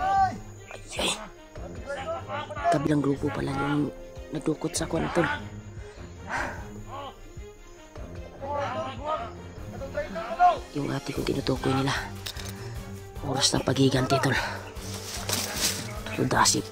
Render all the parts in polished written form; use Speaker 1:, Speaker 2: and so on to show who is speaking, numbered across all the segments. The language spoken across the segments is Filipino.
Speaker 1: Ay, kabilang grupo pala yung nagdukot sa kwan, tol. Yung ate kong tinutukoy nila. Oras ng paghiganti, tol. Ludasip.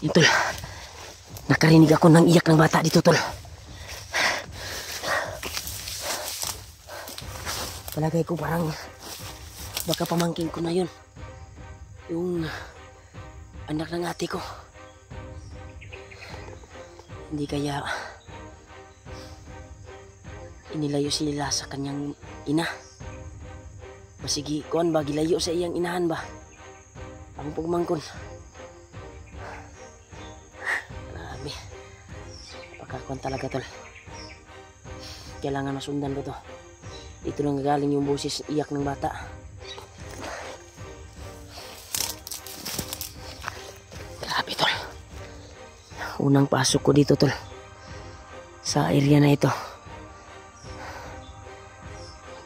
Speaker 1: Yun, tol. Nakarinig ako ng iyak ng bata dito, tol. Palagay ko parang baka pamangkin ko na yun. Yung anak ng ate ko. Hindi kaya inilayo sila sa kanyang ina. Masigi, kuan ba, gilayo sa iyang inahan ba? Ang pagmangkon. Pagkakuan talaga, tol. Kailangan masundan ko to. Dito nang gagaling yung boses iyak ng bata. Grabe, tol. Unang pasok ko dito, tol. Sa area na ito.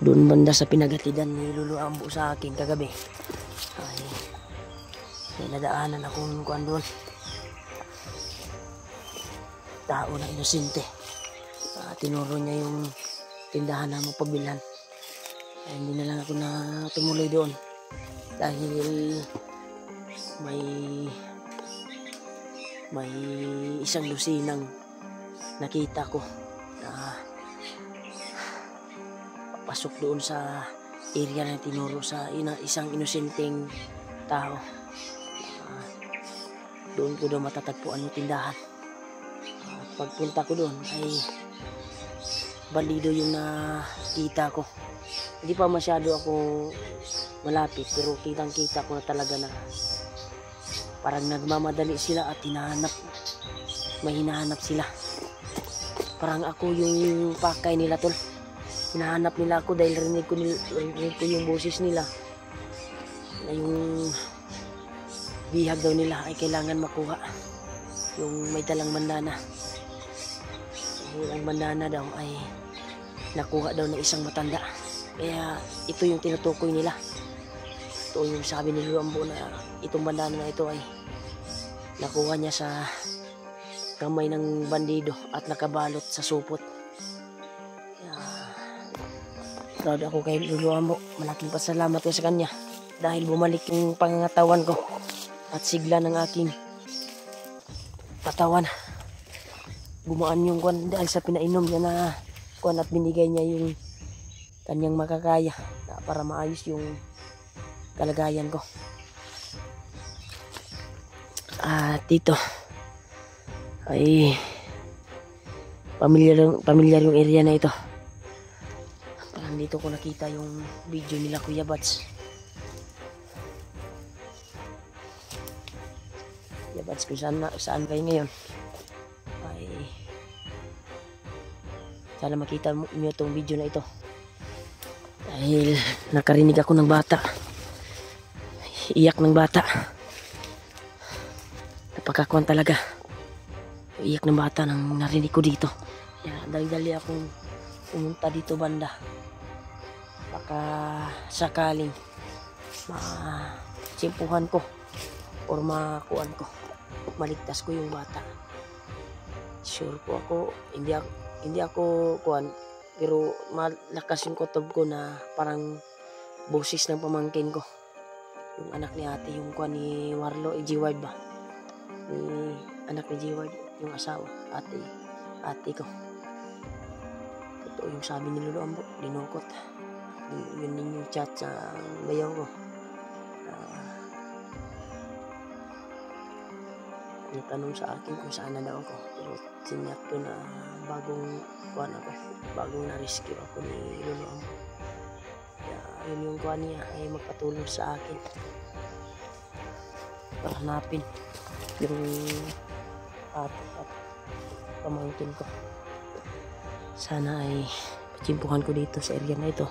Speaker 1: Doon banda sa pinagatidan ni Lolo Ambo sa akin kagabi. Ay, may nadaanan akong kuan doon. Tao na inosente. Tinuro niya yung tindahan na magpabilhan. Hindi na lang ako na tumuloy doon dahil may isang lusinang nakita ko na papasok doon sa area na tinuro sa isang inosenteng tao. Doon ko daw matatagpuan yung tindahan. Pagpunta ko doon ay bandido yung nakita ko. Hindi pa masyado ako malapit pero kitang kita ko na talaga na parang nagmamadali sila at may hinahanap sila. Parang ako yung pakay nila, tol. Hinahanap nila ako dahil rinig ko yung boses nila na yung bihag daw nila ay kailangan makuha, yung may dalang bandana. Ang bandana daw ay nakuha daw ng isang matanda. Kaya ito yung tinutukoy nila. Ito yung sabi ni Lolo Ambo na itong bandana na ito ay nakuha niya sa kamay ng bandido at nakabalot sa supot. Kaya proud ako kay Lolo Ambo. Malaking pasalamat ko sa kanya dahil bumalik yung pangangatawan ko at sigla ng aking katawan. Gumaan yung kwan dahil sa pinainom niya na kwan at binigay niya yung kanyang makakaya para maayos yung kalagayan ko. At dito ay pamilyar yung area na ito. Parang dito ko nakita yung video nila Kuya Bats. Kuya Bats, kung saan kayo ngayon, ay sana makita nyo itong video na ito dahil nakarinig ako ng bata, iyak ng bata. Napakakuan talaga iyak ng bata nang narinig ko dito. Kaya dali-dali akong pumunta dito banda, baka sakaling masimpuhan ko or makuan ko, maligtas ko yung bata. Sure po ako hindi ako kuan, pero malakas yung kutob ko na parang boses ng pamangkin ko, yung anak ni ate, yung kuan ni Warlo G-Ward ba, ni anak ni G-Ward, yung asawa, ate ko. Ito yung sabi ni Lolo Ambo, dinukot. Yun yung chat sa bayaw ko. Natanong sa akin kung saan na daw ako. Sinyak ko na bagong kuan ako, bagong na-rescue ako ni Lolo Amo. Kaya yun yung kuan niya ay magpatulong sa akin para hanapin yung ate at pamangkin ko. Sana ay pachimpuhan ko dito sa area na ito.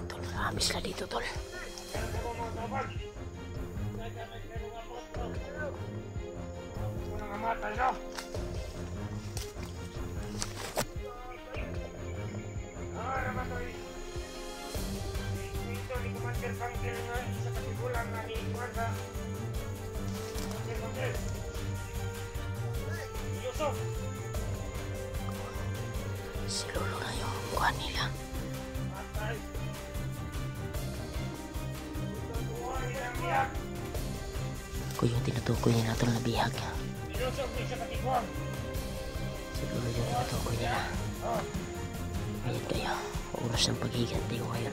Speaker 1: Tol, marami sila dito, tol. Si Lolo na yung kuha nila. Ako yung tinutukoy nila itong nabihag. Siguro yung tinutukoy nila. Ayan kayo, oras ng paghiganti ko ngayon.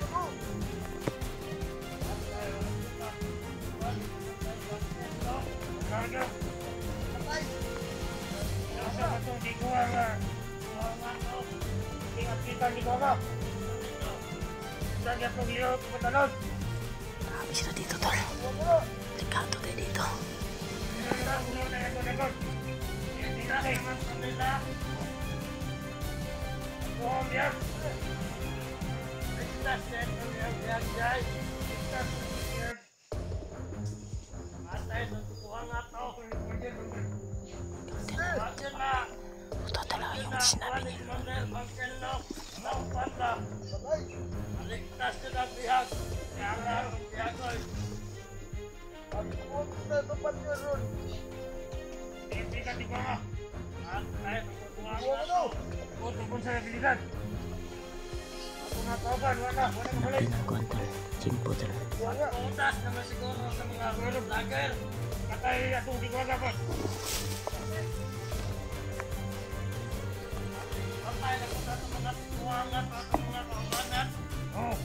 Speaker 1: Marami sila dito, tol. Delikado tayo dito. Ito talaga yung sinabi niya. Pinagkuhan tol, chimpo tol.
Speaker 2: Utas naman siguro sa mga vlogger. Katay atong di ko agapon. Patay na ko sa mga tuwangan at mga kaubanan. Oh.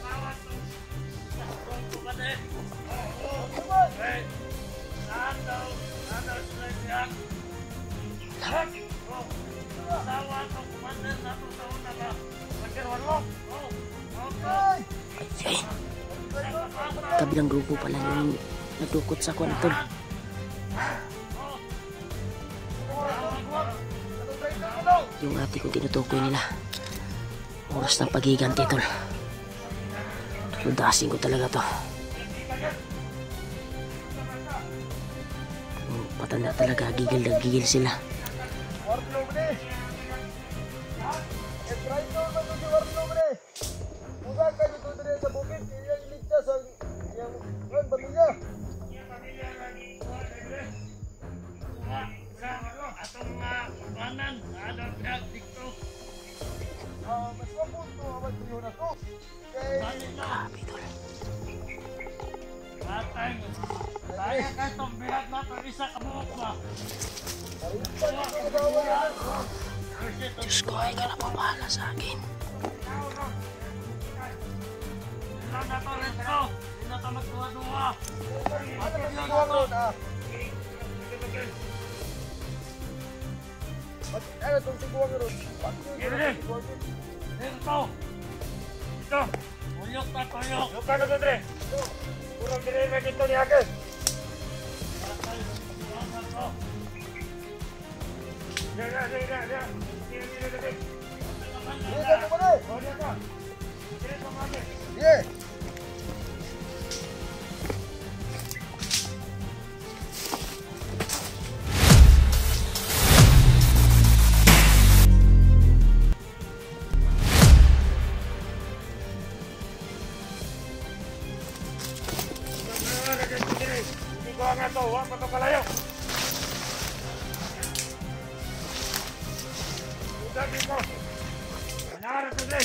Speaker 2: Awat to. Kung ko ba din? Oh. Hey. Nandaw sila diyan. Hak. Oh. Tawa ko kumander na to sa una ba? Magkarwalok. Oh. Okay.
Speaker 1: Ay. Kabilang grupo pala yung nagdukot sa kuwan tol. Yung ate ko tinutukoy nila. Oras ng paghiganti tol. Ludasin ko talaga to. Patanda talaga, gigil na gigil sila. Grabe tol.
Speaker 2: Kaya ka itong bihag na ito, isa ka buhok ba?
Speaker 1: Diyos ko, ay ka na papahala sa akin.
Speaker 2: Ilan na ito rin ito? Hindi na ito magduwa-duwa.
Speaker 3: Ano itong siguang ron?
Speaker 2: Gini! Dito! Dito! Tuyok na tuyok! Tuyok ka na ito, Dre! Kurang dire na dito ni Agel!
Speaker 3: Yeah.
Speaker 2: Hindi ko nga ito, huwag pa ito kalayo! Udagin mo! Manara ito, Dre!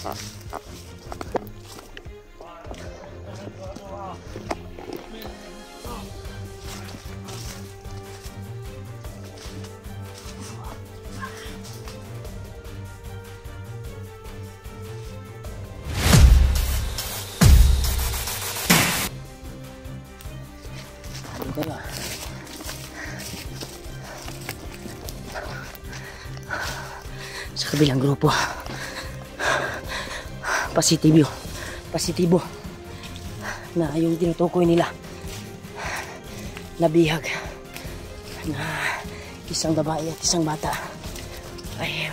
Speaker 1: Kaya sa kabilang grupo positibo na yung tinutukoy nila na bihag na isang babae at isang bata ay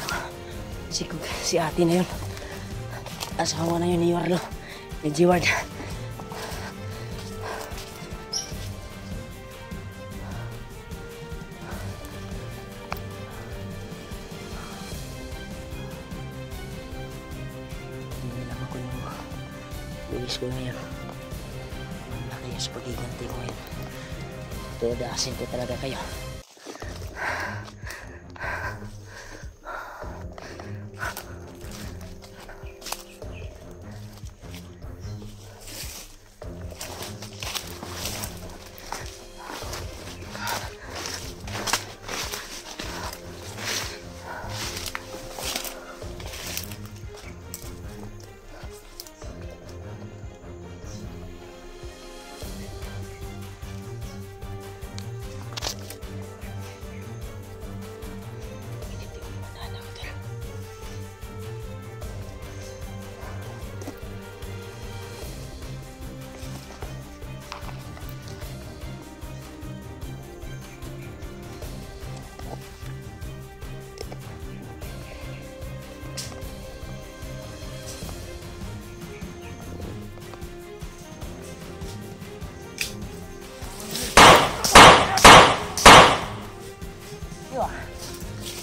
Speaker 1: si ate na yun, asawa na yun ni Warlo, ni G-Ward. Bilis ko ngayon. Wala kayo sa pagiganti ko ngayon. Tuodaasin ko talaga kayo.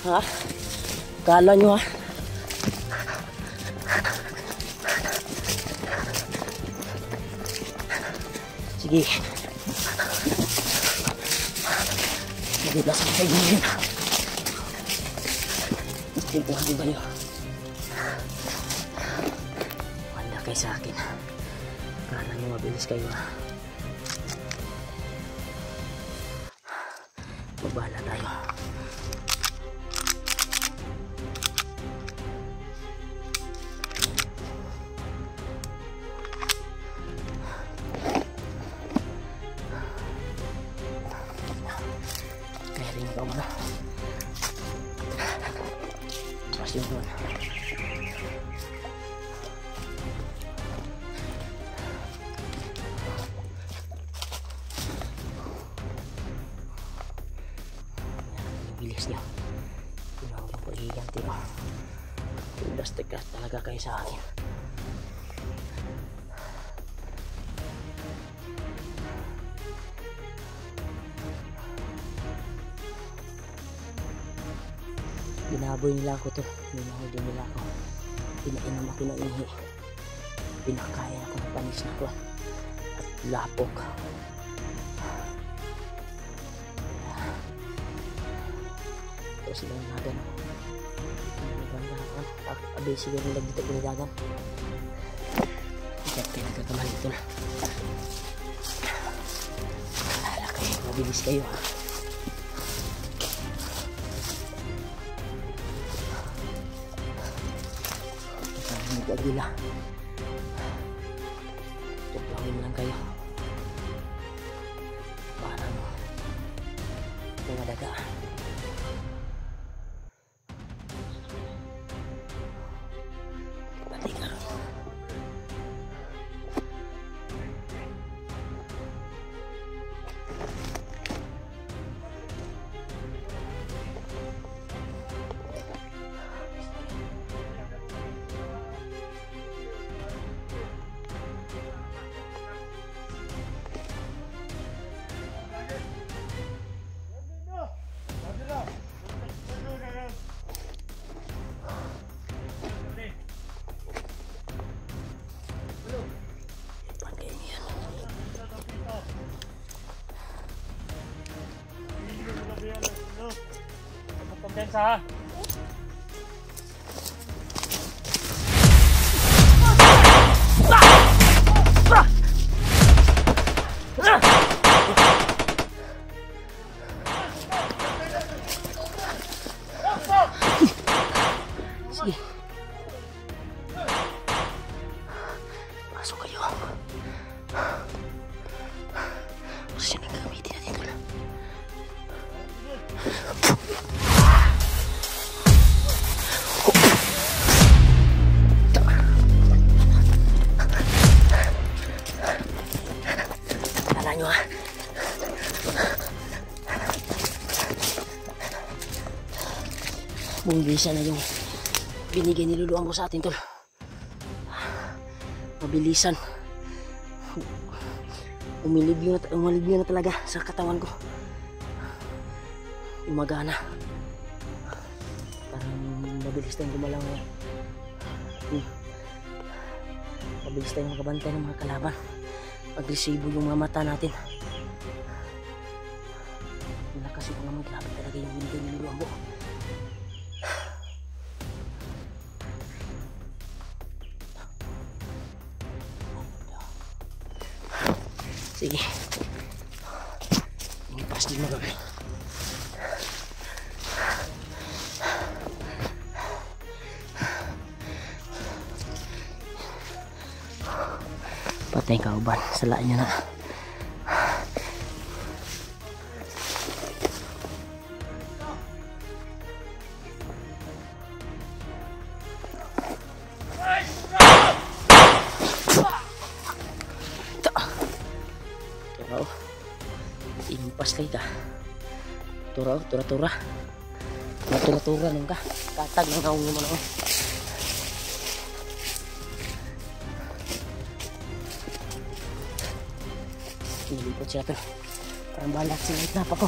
Speaker 1: Ha? Kala nyo ha? Sige. Sige, lasang kayo yun. Timpuhan din kayo. Wala kayo sa akin. Kala nyo mabilis kayo ha? Magbahala tayo. Ikaw mo na. Mas yung doon. Bilis niya. Tingnan yung pagiganti ko. Plastic talaga kayo sa akin. Binaboy nila ako to. Binahuli nila ako. Pinainom ako ng ihi. Pinakain ako ng panis na ko. At lapok. Ito sila yung nagan. Maganda ako. Abay siguro nila dito ko nilagan. Ikat kayo nagkakamali ito na. Hala kayo. Mabilis kayo ha. Agila. Tuplangin lang kayo. Para mo. Mga daga. Pati ka rin.
Speaker 2: Kumpensa ha.
Speaker 1: mabilisan na yung binigay ni Luluang ko sa atin, tol. Mabilisan. Umaligyo na talaga sa katawan ko. Umagana. Parang mabilis tayong gumalaw ngayon. Mabilis tayong makabantay ng mga kalaban. Agresibo yung mga mata natin. Malakas yung mga maglaban talaga yung binigay ni Luluang ko. Sige. Ini pasti magagay. Patay ka uban. Salaan niya na. Impas kay ka. Tura. Matura nung ka. Katag ng kaong mo na. Nilipot siya to. Parang balat sila itnap ako.